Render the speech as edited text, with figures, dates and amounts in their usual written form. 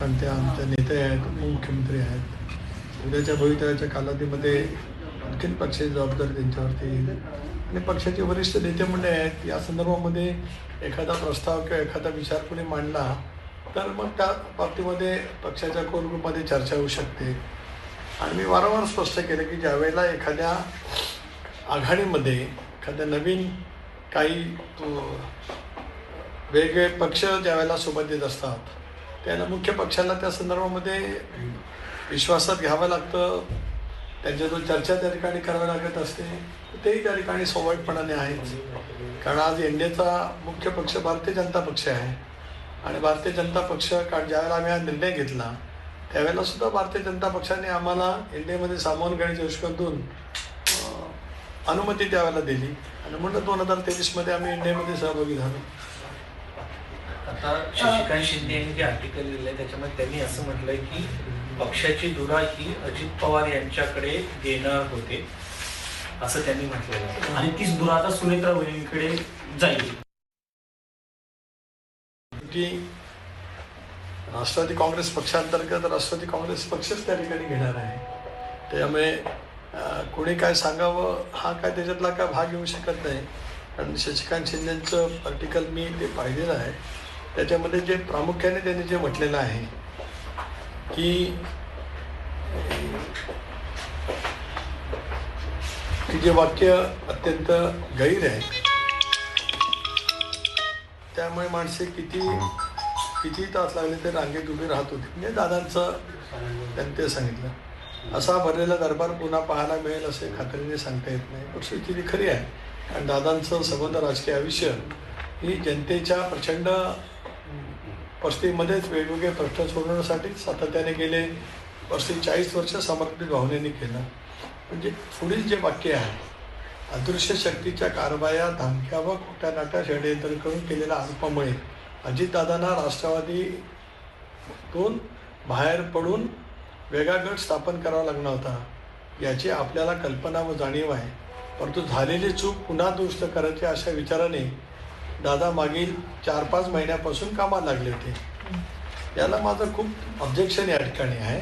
आणि त्या आमच्या नेते आहेत, उपमुख्यमंत्री आहेत. उद्याच्या भवितव्याच्या कालावधीमध्ये आणखीन पक्षाची जबाबदारी त्यांच्यावरती येईल आणि पक्षाचे वरिष्ठ नेते मंडळी आहेत. या संदर्भामध्ये एखादा प्रस्ताव किंवा एखादा विचार कोणी मांडला तर मग त्या बाबतीमध्ये पक्षाच्या कोर ग्रुपमध्ये चर्चा होऊ शकते. आणि मी वारंवार स्पष्ट केलं की ज्यावेळेला एखाद्या आघाडीमध्ये एखाद्या नवीन काही वेगवेगळे पक्ष ज्यावेळेला सोबत येत असतात त्याला मुख्य पक्षाला त्या संदर्भामध्ये विश्वासात घ्यावं लागतं. त्यांच्यातून चर्चा त्या ठिकाणी करावी लागत असते. तेही त्या ठिकाणी स्वाभाविकपणाने आहेच. कारण आज एनडीएचा मुख्य पक्ष भारतीय जनता पक्ष आहे आणि भारतीय जनता पक्ष ज्यावेळेला आम्ही हा निर्णय घेतला त्यावेळेला सुद्धा भारतीय जनता पक्षाने आम्हाला एनडीएमध्ये सामावून घेण्याच्या दृष्टिकोनातून अनुमती त्यावेळेला दिली आणि म्हणून 2023मध्ये आम्ही एनडीएमध्ये सहभागी झालो. आता शशिकांत शिंदे यांनी जे आर्टिकल लिहिलंय त्याच्यामध्ये त्यांनी असं म्हटलंय की पक्षाची धुरा ही अजित पवार यांच्याकडे देणार होते असं त्यांनी म्हटलेलं आहे आणि तीच धुरा आता सुनेत्रा वहिनींकडे जाईल. की राष्ट्रवादी काँग्रेस पक्षांतर्गत राष्ट्रवादी काँग्रेस पक्षच त्या ठिकाणी घेणार आहे. त्यामुळे कोणी काय सांगावं हा काय त्याच्यातला काय भाग येऊ शकत नाही. कारण शशिकांत शिंदेचं आर्टिकल मी ते पाहिलेलं आहे. त्याच्यामध्ये जे प्रामुख्याने त्यांनी जे म्हटलेलं आहे की जे वाक्य अत्यंत गैर आहे त्यामुळे माणसे किती तास लागले ते रांगेत उभी राहत होती. म्हणजे दादांचं त्यांनी ते सांगितलं. असा भरलेला दरबार पुन्हा पाहायला मिळेल असे खात्रीने सांगता येत नाही. परिस्थिती खरी आहे. कारण दादांचं संबंध राजकीय आयुष्य ही जनतेच्या प्रचंड परिस्थितीमध्येच वेगवेगळे प्रश्न सोडवण्यासाठी सातत्याने गेले 40 वर्ष समर्पित भावनेने केलं. म्हणजे पुढील जे वाक्य आहे अदृश्य शक्तीच्या कारवाया धमक्या व खोट्या नाट्या षडयंत्र करून केलेल्या आरोपामुळे अजितदादांना राष्ट्रवादीतून बाहेर पडून वेगळा गट स्थापन करावा लागणार होता याची आपल्याला कल्पना व जाणीव आहे. परंतु झालेली चूक पुन्हा दुरुस्त करायची अशा विचाराने दादा मागील 4-5 महिन्यापासून कामाला लागले होते. याला माझं खूप ऑब्जेक्शन या ठिकाणी आहे.